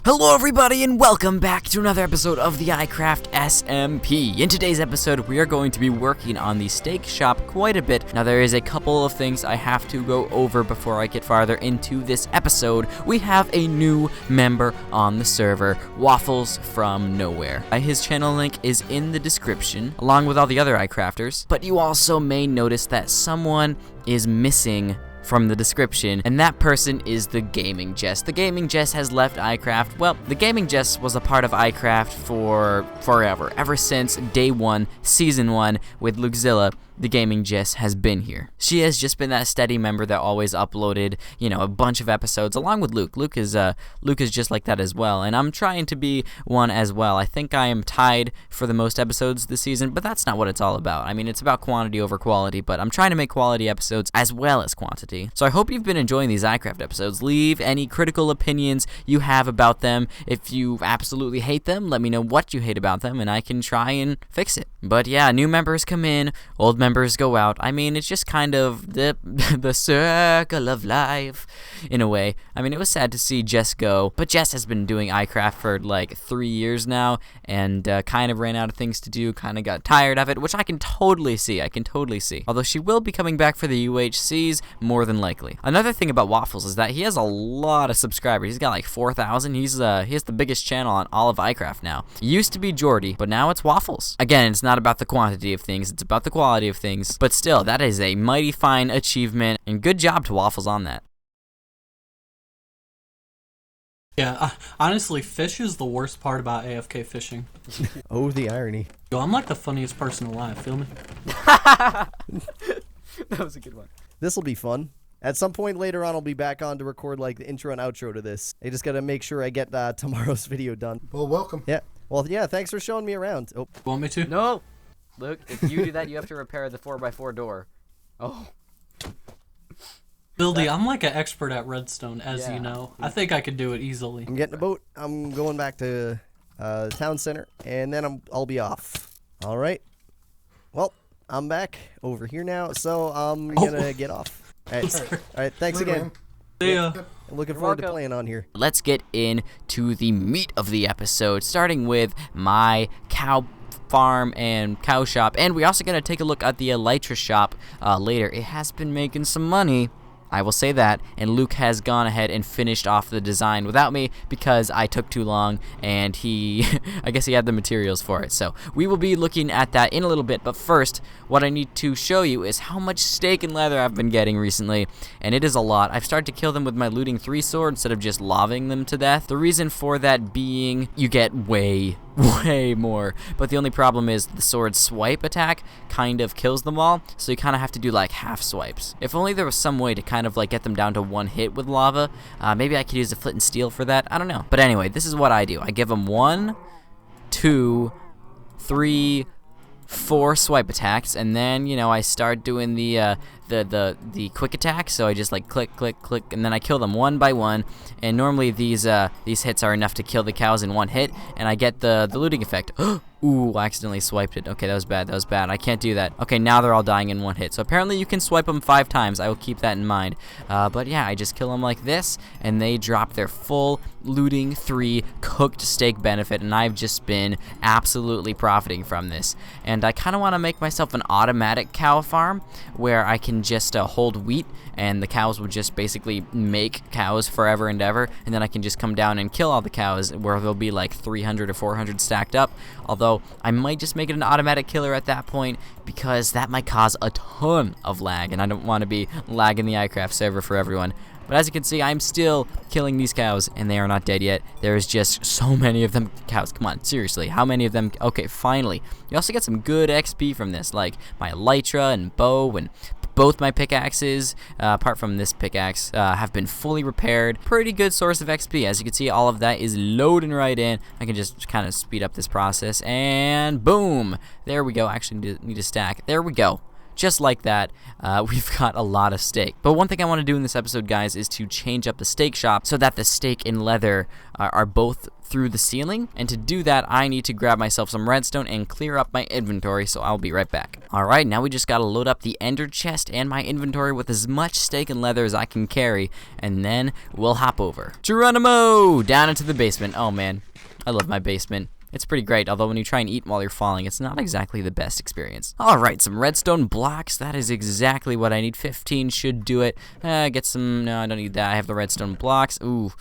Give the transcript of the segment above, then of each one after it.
Hello everybody and welcome back to another episode of the iCraft SMP. In today's episode, we are going to be working on the steak shop quite a bit. Now there is a couple of things I have to go over before I get farther into this episode. We have a new member on the server, Waffles from Nowhere. His channel link is in the description, along with all the other iCrafters. But you also may notice that someone is missing from the description, and that person is the Gaming Jess. The Gaming Jess has left iCraft. Well, the Gaming Jess was a part of iCraft for forever. Ever since day one, season 1 with Lukezilla, the Gaming Jess has been here. She has just been that steady member that always uploaded, a bunch of episodes, along with Luke. Luke is just like that as well, and I'm trying to be one as well. I think I am tied for the most episodes this season, but that's not what it's all about. I mean, it's about quantity over quality, but I'm trying to make quality episodes as well as quantity. So I hope you've been enjoying these iCraft episodes. Leave any critical opinions you have about them. If you absolutely hate them, let me know what you hate about them, and I can try and fix it. But yeah, new members come in, old members go out. I mean, it's just kind of the circle of life, in a way. I mean, it was sad to see Jess go, but Jess has been doing iCraft for like 3 years now, and kind of ran out of things to do, kind of got tired of it, which I can totally see. Although she will be coming back for the UHCs, more than likely. Another thing about Waffles is that he has a lot of subscribers. He's got like 4,000. He has the biggest channel on all of iCraft now. It used to be Jordy, but now it's Waffles. Again, it's not about the quantity of things, it's about the quality of things. But still, that is a mighty fine achievement, and good job to Waffles on that. Yeah, honestly, fish is the worst part about AFK fishing. Oh, the irony. Yo, I'm like the funniest person alive, feel me? That was a good one. This'll be fun. At some point later on, I'll be back on to record like the intro and outro to this. I just gotta make sure I get tomorrow's video done. Well, welcome. Yeah. Well, yeah, thanks for showing me around. Oh. Want me to? No! Look, if you do that, you have to repair the 4x4 door. Oh. Buildy, I'm like an expert at redstone, as you know. I think I could do it easily. I'm getting a boat. I'm going back to the town center, and then I'll be off. All right. Well, I'm back over here now, so I'm gonna get off. All right. Thanks again. See ya. I'm looking forward to playing on here. Let's get into the meat of the episode, starting with my cow farm and cow shop, and we also gonna take a look at the elytra shop later. It has been making some money, I will say that, and Luke has gone ahead and finished off the design without me because I took too long, and I guess he had the materials for it. So we will be looking at that in a little bit, but first, what I need to show you is how much steak and leather I've been getting recently, and it is a lot. I've started to kill them with my looting 3 sword instead of just lobbing them to death. The reason for that being you get way more, but the only problem is the sword swipe attack kind of kills them all, so you kind of have to do like half swipes. If only there was some way to kind of like get them down to 1 hit with lava. Maybe I could use a flint and steel for that, I don't know. But anyway, this is what I do. I give them 1, 2, 3, 4 swipe attacks, and then I start doing the quick attack. So I just like click, and then I kill them one by one. And normally these hits are enough to kill the cows in 1 hit, and I get the looting effect. Ooh, I accidentally swiped it. Okay, that was bad. I can't do that. Okay, now they're all dying in 1 hit. So apparently you can swipe them 5 times. I will keep that in mind. But yeah, I just kill them like this, and they drop their full looting 3 cooked steak benefit, and I've just been absolutely profiting from this. And I kind of want to make myself an automatic cow farm where I can just hold wheat, and the cows will just basically make cows forever and ever, and then I can just come down and kill all the cows where there'll be like 300 or 400 stacked up. Although I might just make it an automatic killer at that point, because that might cause a ton of lag, and I don't want to be lagging the iCraft server for everyone. But as you can see, I'm still killing these cows, and they are not dead yet. There's just so many of them. Cows, come on, seriously, how many of them? Okay, finally. You also get some good XP from this, like my elytra and bow, and both my pickaxes, apart from this pickaxe, have been fully repaired. Pretty good source of XP. As you can see, all of that is loading right in. I can just kind of speed up this process, and boom! There we go. Actually, need to stack. There we go. just like that, we've got a lot of steak. But one thing I want to do in this episode, guys, is to change up the steak shop so that the steak and leather are both through the ceiling. And to do that, I need to grab myself some redstone and clear up my inventory, so I'll be right back. Alright, now we just gotta load up the ender chest and my inventory with as much steak and leather as I can carry, and then we'll hop over. Geronimo! Down into the basement. Oh man, I love my basement. It's pretty great, although when you try and eat while you're falling, it's not exactly the best experience. Alright, some redstone blocks. That is exactly what I need. 15 should do it. Get some... No, I don't need that. I have the redstone blocks. Ooh.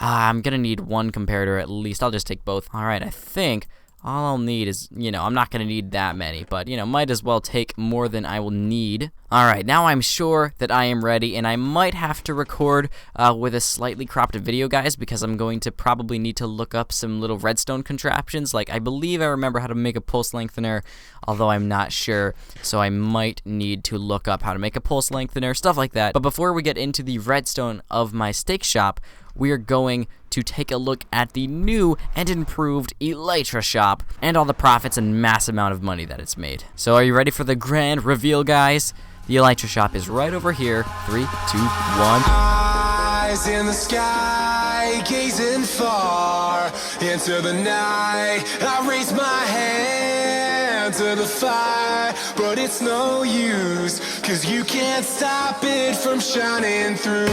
I'm gonna need one comparator at least. I'll just take both. Alright, I think all I'll need is, I'm not gonna need that many, but, might as well take more than I will need. Alright, now I'm sure that I am ready, and I might have to record with a slightly cropped video, guys, because I'm going to probably need to look up some little redstone contraptions. Like, I believe I remember how to make a pulse lengthener, although I'm not sure, so I might need to look up how to make a pulse lengthener, stuff like that. But before we get into the redstone of my steak shop, we are going to take a look at the new and improved Elytra shop and all the profits and mass amount of money that it's made. So are you ready for the grand reveal, guys? The Elytra shop is right over here. 3, 2, 1. Eyes in the sky, gazing far into the night. I raise my hand to the fire, but it's no use, 'cause you can't stop it from shining through.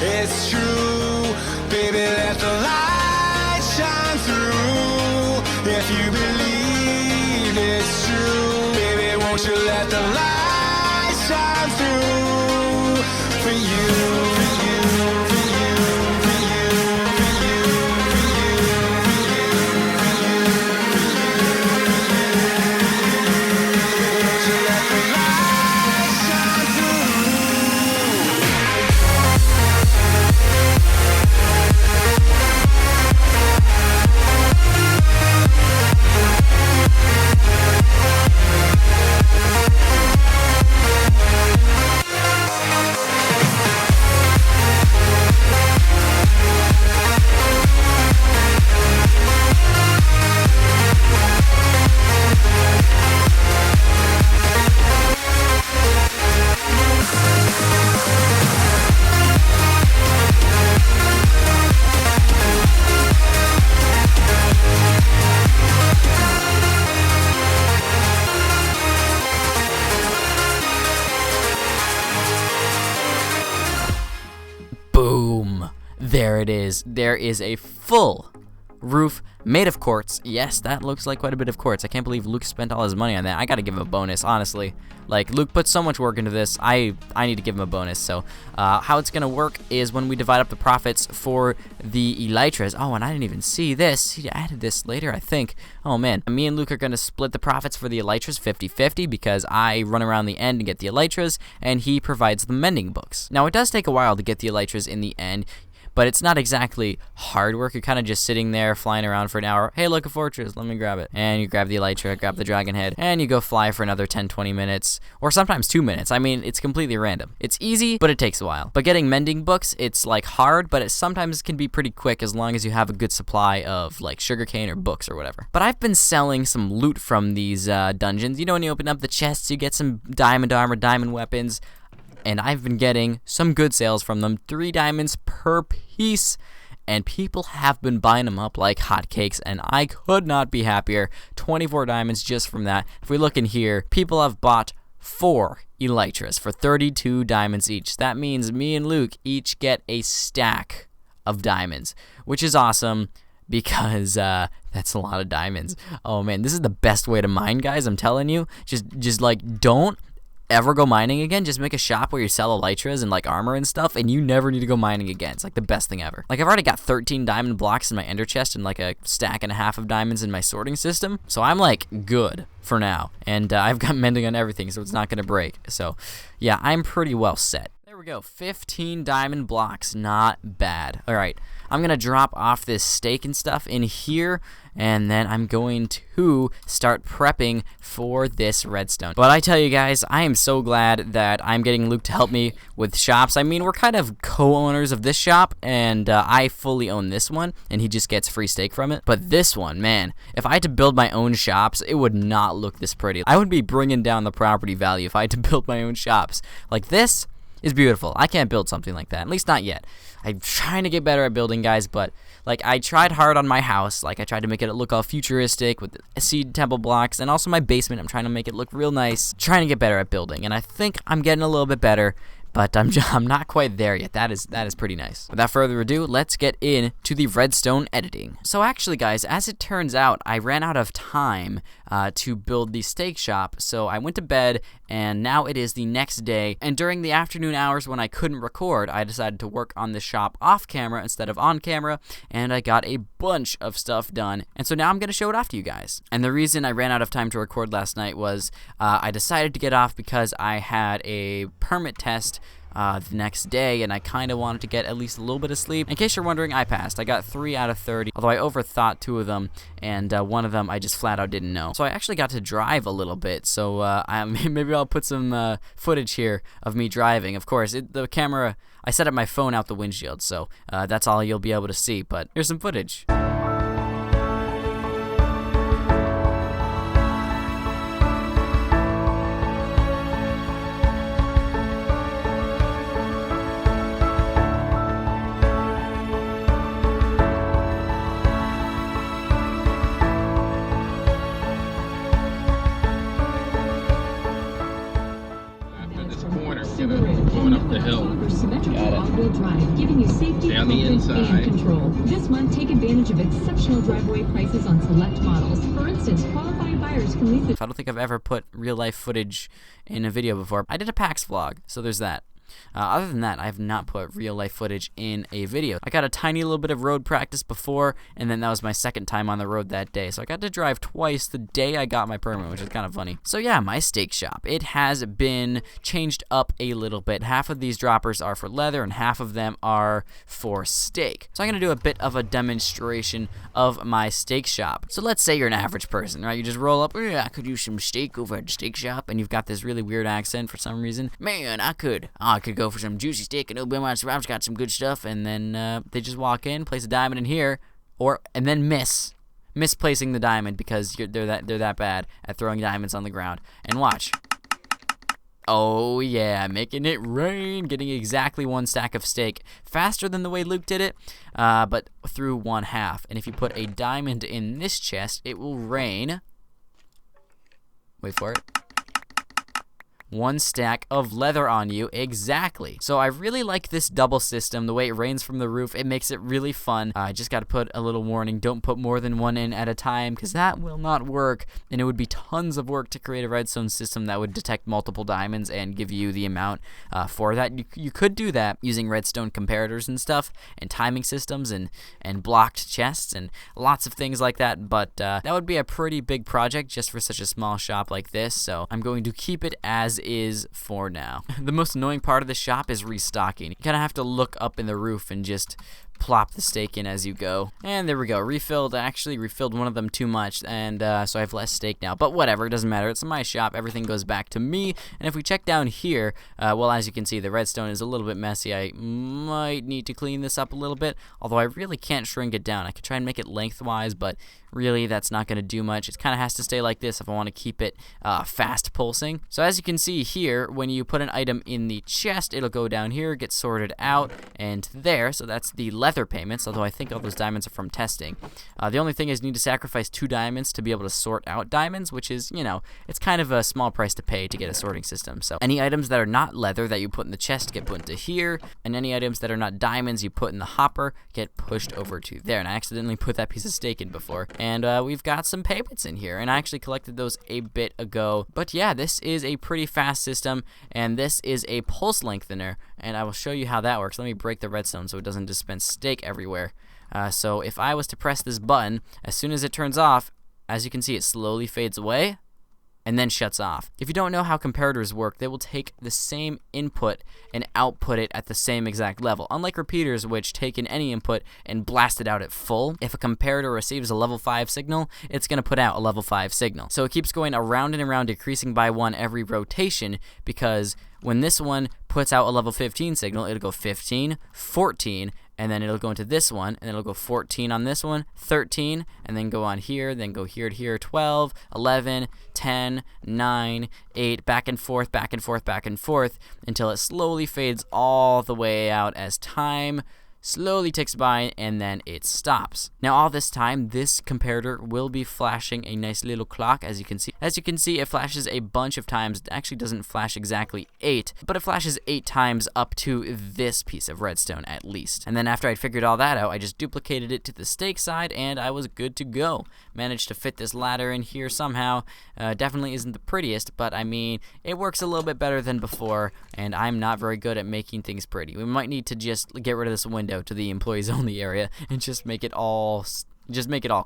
It's true, baby, let the light shine through. If you believe it's true, baby, won't you let the light shine through for you, for you, for you, for you, for you, for you, for you, won't you let the light shine through? Boom! There it is. There is a full roof made of quartz. Yes, that looks like quite a bit of quartz. I can't believe Luke spent all his money on that. I gotta give him a bonus, honestly. Like, Luke put so much work into this. I need to give him a bonus. So, how it's gonna work is when we divide up the profits for the Elytras. Oh, and I didn't even see this. He added this later, I think. Oh, man. Me and Luke are gonna split the profits for the Elytras 50-50 because I run around the end and get the Elytras, and he provides the mending books. Now, it does take a while to get the Elytras in the end, but it's not exactly hard work. You're kind of just sitting there flying around for an hour. Hey, look, a fortress. Let me grab it. And you grab the Elytra, grab the dragon head, and you go fly for another 10-20 minutes, or sometimes 2 minutes. I mean, it's completely random. It's easy, but it takes a while. But getting mending books, it's like hard, but it sometimes can be pretty quick as long as you have a good supply of like sugarcane or books or whatever. But I've been selling some loot from these dungeons. You know, when you open up the chests, you get some diamond armor, diamond weapons, and I've been getting some good sales from them. 3 diamonds per piece, and people have been buying them up like hotcakes, and I could not be happier. 24 diamonds just from that. If we look in here, people have bought 4 Elytras for 32 diamonds each. That means me and Luke each get a stack of diamonds, which is awesome because that's a lot of diamonds. Oh man, this is the best way to mine, guys. I'm telling you. Just like, don't ever go mining again. Just make a shop where you sell Elytras and like armor and stuff, and you never need to go mining again. It's like the best thing ever. Like, I've already got 13 diamond blocks in my ender chest and like a stack and a half of diamonds in my sorting system, so I'm like good for now, and I've got mending on everything, so it's not gonna break. So yeah, I'm pretty well set. There we go, 15 diamond blocks, not bad. All right, I'm going to drop off this steak and stuff in here, and then I'm going to start prepping for this redstone. But I tell you guys, I am so glad that I'm getting Luke to help me with shops. I mean, we're kind of co-owners of this shop, and I fully own this one, and he just gets free steak from it. But this one, man, if I had to build my own shops, it would not look this pretty. I would be bringing down the property value if I had to build my own shops. Like, this is beautiful. I can't build something like that, at least not yet. I'm trying to get better at building, guys, but like, I tried hard on my house. Like, I tried to make it look all futuristic with seed temple blocks, and also my basement. I'm trying to make it look real nice. Trying to get better at building, and I think I'm getting a little bit better, but I'm not quite there yet. That is pretty nice. Without further ado, let's get into the redstone editing. So actually, guys, as it turns out, I ran out of time to build the steak shop, so I went to bed, and now it is the next day, and during the afternoon hours when I couldn't record, I decided to work on the shop off camera instead of on camera, and I got a bunch of stuff done, and so now I'm going to show it off to you guys. And the reason I ran out of time to record last night was I decided to get off because I had a permit test the next day, and I kind of wanted to get at least a little bit of sleep. In case you're wondering, I passed. I got 3 out of 30, although I overthought 2 of them, and one of them I just flat out didn't know. So I actually got to drive a little bit, so maybe I'll put some footage here of me driving. Of course, the camera, I set up my phone out the windshield, so that's all you'll be able to see, but here's some footage. Going up the hill. All-wheel drive, giving you safety, Down the inside. and control. This month, take advantage of exceptional driveway prices on select models. For instance, qualifying buyers can lease I don't think I've ever put real-life footage in a video before. I did a PAX vlog, so there's that. Other than that, I have not put real-life footage in a video. I got a tiny little bit of road practice before, and then that was my second time on the road that day. So I got to drive twice the day I got my permit, which is kind of funny. So yeah, my steak shop. It has been changed up a little bit. Half of these droppers are for leather, and half of them are for steak. So I'm going to do a bit of a demonstration of my steak shop. So let's say you're an average person, right? You just roll up, I could use some steak over at the steak shop, and you've got this really weird accent for some reason. Man, I could go for some juicy steak, and I've got some good stuff, and then they just walk in, place a diamond in here, and then misplacing the diamond because they're that bad at throwing diamonds on the ground. And watch. Oh yeah, making it rain, getting exactly 1 stack of steak, faster than the way Luke did it, but through 1/2. And if you put a diamond in this chest, it will rain. Wait for it. 1 stack of leather on you, exactly. So I really like this double system, the way it rains from the roof. It makes it really fun. I just got to put a little warning, don't put more than 1 in at a time, because that will not work, and it would be tons of work to create a redstone system that would detect multiple diamonds and give you the amount for that. You could do that using redstone comparators and stuff, and timing systems, and blocked chests, and lots of things like that, but that would be a pretty big project just for such a small shop like this, so I'm going to keep it as is for now. The most annoying part of the shop is restocking. You kind of have to look up in the roof and just plop the steak in as you go. And there we go, refilled. I actually refilled one of them too much, and so I have less steak now, but whatever, it doesn't matter. It's my shop, everything goes back to me. And if we check down here, well, as you can see, the redstone is a little bit messy. I might need to clean this up a little bit, although I really can't shrink it down. I could try and make it lengthwise, but really that's not going to do much. It kind of has to stay like this if I want to keep it fast pulsing. So as you can see here, when you put an item in the chest, it'll go down here, get sorted out, and there. So that's the leather payments, although I think all those diamonds are from testing. The only thing is you need to sacrifice 2 diamonds to be able to sort out diamonds, which is, you know, it's kind of a small price to pay to get a sorting system. So any items that are not leather that you put in the chest get put into here, and any items that are not diamonds you put in the hopper get pushed over to there. And I accidentally put that piece of steak in before. And we've got some payments in here, and I actually collected those a bit ago. But yeah, this is a pretty fast system, and this is a pulse lengthener, and I will show you how that works. Let me break the redstone so it doesn't dispense steak everywhere. So if I was to press this button, as soon as it turns off, as you can see, it slowly fades away. and then shuts off. If you don't know how comparators work, they will take the same input and output it at the same exact level. Unlike repeaters, which take in any input and blast it out at full, if a comparator receives a level 5 signal, it's going to put out a level 5 signal. So it keeps going around and around, decreasing by 1 every rotation, because when this one puts out a level 15 signal, it'll go 15, 14, and then it'll go into this one, and then it'll go 14 on this one, 13, and then go on here, then go here to here, 12, 11, 10, 9, 8, back and forth, back and forth, back and forth, until it slowly fades all the way out as time slowly ticks by, and then it stops. Now all this time, this comparator will be flashing a nice little clock, as you can see. As you can see, it flashes a bunch of times. It actually doesn't flash exactly 8, but it flashes 8 times up to this piece of redstone at least. And then after I figured all that out, I just duplicated it to the stake side, and I was good to go. Managed to fit this ladder in here somehow. Definitely isn't the prettiest, but I mean, it works a little bit better than before, and I'm not very good at making things pretty. We might need to just get rid of this window to the employees only area and just make it all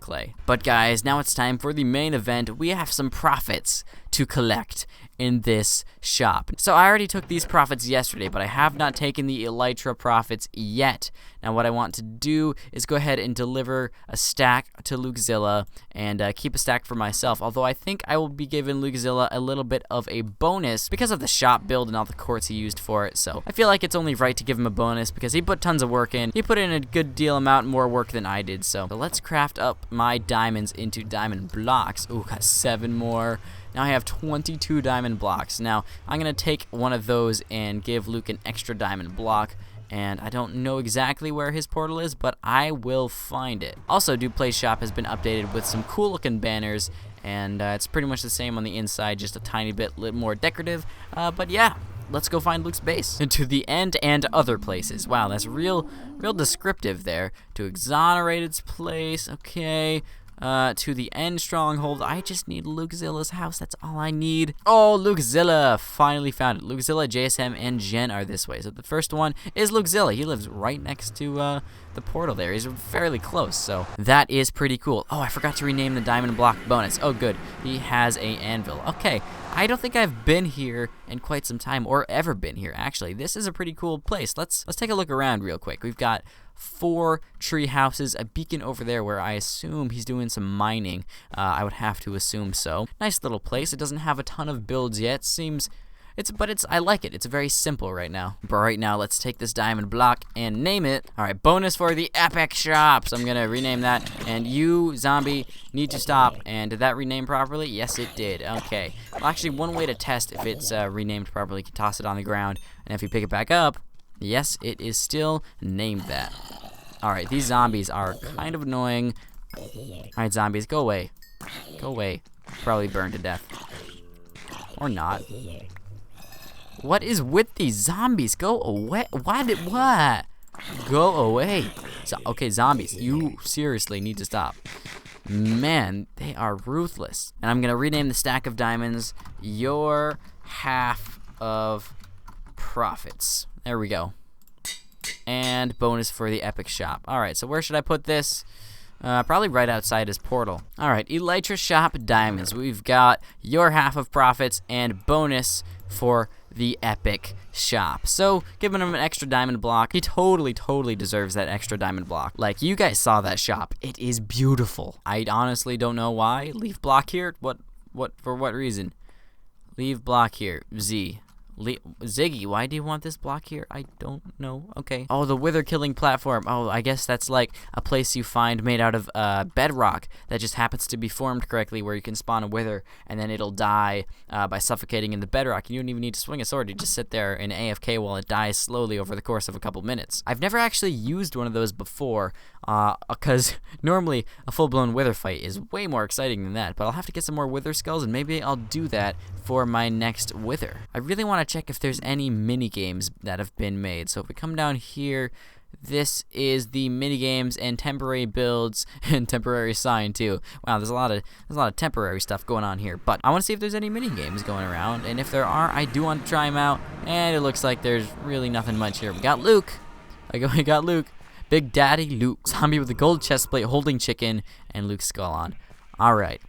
clay. But guys, now it's time for the main event. We have some profits to collect in this shop. So I already took these profits yesterday, but I have not taken the Elytra profits yet. Now what I want to do is go ahead and deliver a stack to Lukezilla and keep a stack for myself, although I think I will be giving Lukezilla a little bit of a bonus because of the shop build and all the quartz he used for it. So I feel like it's only right to give him a bonus because he put tons of work in. He put in a good deal amount more work than I did. So let's craft up my diamonds into diamond blocks. Ooh, got 7 more. Now I have 22 diamond blocks. Now I'm going to take one of those and give Luke an extra diamond block. And I don't know exactly where his portal is, but I will find it. Also, Duplay's shop has been updated with some cool looking banners, and it's pretty much the same on the inside, just a tiny bit more decorative. But yeah, let's go find Luke's base. And to the end and other places. Wow, that's real descriptive there. To exonerate its place, okay. To the end stronghold. I just need Lukezilla's house. That's all I need. Oh, Lukezilla! Finally found it. Lukezilla, JSM, and Jen are this way. So the first one is Lukezilla. He lives right next to the portal there. He's fairly close, so that is pretty cool. Oh, I forgot to rename the diamond block bonus. Oh, good. He has a anvil. Okay. I don't think I've been here in quite some time, or ever been here, actually. This is a pretty cool place. Let's take a look around real quick. We've got 4 tree houses, a beacon over there where I assume he's doing some mining. I would have to assume so. Nice little place. It doesn't have a ton of builds yet. I like it. It's very simple right now. But right now, let's take this diamond block and name it. All right, bonus for the epic shop. So I'm gonna rename that. And you, zombie, need to stop. And did that rename properly? Yes, it did. Okay. Well, actually, one way to test if it's renamed properly, you can toss it on the ground, and if you pick it back up, yes, it is still named that. All right, these zombies are kind of annoying. All right, zombies, go away. Go away. Probably burned to death. Or not. What is with these zombies? Go away. What? Go away. So, okay, zombies, you seriously need to stop. Man, they are ruthless. And I'm going to rename the stack of diamonds your half of profits. There we go. And bonus for the epic shop. All right, so where should I put this? Probably right outside his portal. All right, Elytra shop diamonds. We've got your half of profits and bonus for the epic shop. So giving him an extra diamond block. He totally deserves that extra diamond block. Like, you guys saw that shop. It is beautiful. I honestly don't know why. Leave block here. For what reason? Leave block here. Ziggy, why do you want this block here? I don't know. Okay. Oh, the wither killing platform. Oh, I guess that's like a place you find made out of bedrock that just happens to be formed correctly, where you can spawn a wither and then it'll die by suffocating in the bedrock. You don't even need to swing a sword. You just sit there in AFK while it dies slowly over the course of a couple minutes. I've never actually used one of those before because normally a full-blown wither fight is way more exciting than that, but I'll have to get some more wither skulls, and maybe I'll do that for my next wither. I really want to check if there's any mini games that have been made. So if we come down here, this is the mini games and temporary builds and temporary sign too. Wow, there's a lot of temporary stuff going on here. But I want to see if there's any mini games going around, and if there are, I do want to try them out. And it looks like there's really nothing much here. We got Luke. We got Luke. Big Daddy Luke. Zombie with a gold chest plate holding chicken and Luke's skull on. Alright,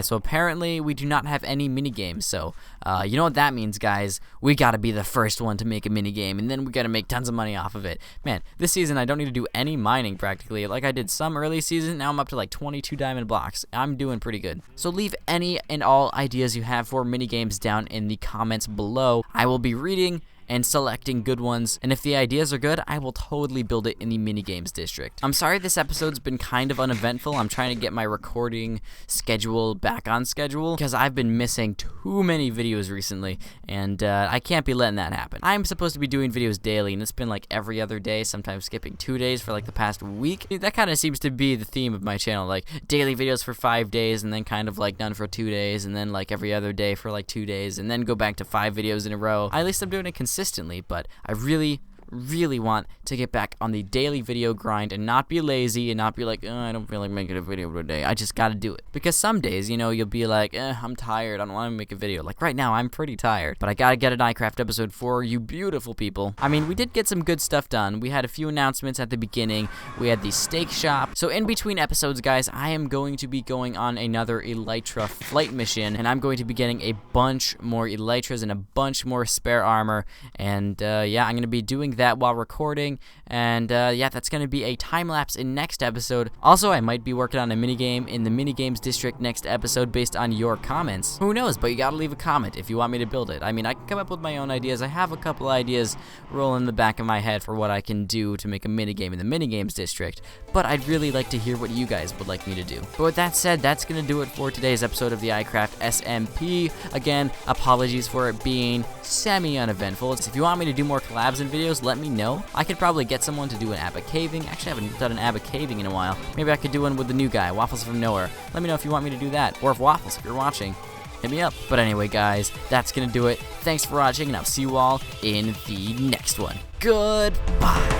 so apparently we do not have any minigames, so you know what that means, guys. We gotta be the first one to make a minigame, and then we gotta make tons of money off of it. Man, this season I don't need to do any mining practically. Like I did some early season, now I'm up to like 22 diamond blocks. I'm doing pretty good. So leave any and all ideas you have for minigames down in the comments below. I will be reading and selecting good ones, and if the ideas are good, I will totally build it in the minigames district. I'm sorry this episode's been kind of uneventful. I'm trying to get my recording schedule back on schedule because I've been missing too many videos recently, and I can't be letting that happen. I'm supposed to be doing videos daily, and it's been like every other day, sometimes skipping 2 days for like the past week. That kind of seems to be the theme of my channel, like daily videos for 5 days, and then kind of like none for 2 days, and then like every other day for like 2 days, and then go back to 5 videos in a row. At least I'm doing it consistently, but I really want to get back on the daily video grind and not be lazy and not be like, I don't feel like making a video today. I just gotta do it. Because some days, you know, you'll be like, I'm tired. I don't want to make a video. Like right now, I'm pretty tired. But I gotta get an iCraft episode for you beautiful people. I mean, we did get some good stuff done. We had a few announcements at the beginning. We had the steak shop. So in between episodes, guys, I am going to be going on another Elytra flight mission. And I'm going to be getting a bunch more Elytras and a bunch more spare armor. And yeah, I'm going to be doing that while recording, and yeah, that's going to be a time-lapse in next episode. Also, I might be working on a minigame in the minigames district next episode based on your comments. Who knows, but you gotta leave a comment if you want me to build it. I mean, I can come up with my own ideas. I have a couple ideas rolling in the back of my head for what I can do to make a minigame in the minigames district, but I'd really like to hear what you guys would like me to do. But with that said, that's going to do it for today's episode of the iCraft SMP. Again, apologies for it being semi-uneventful. If you want me to do more collabs and videos, let me know. I could probably get someone to do an Abba caving. Actually, I haven't done an Abba caving in a while. Maybe I could do one with the new guy, Waffles from Nowhere. Let me know if you want me to do that. Or if Waffles, if you're watching, hit me up. But anyway, guys, that's going to do it. Thanks for watching, and I'll see you all in the next one. Goodbye.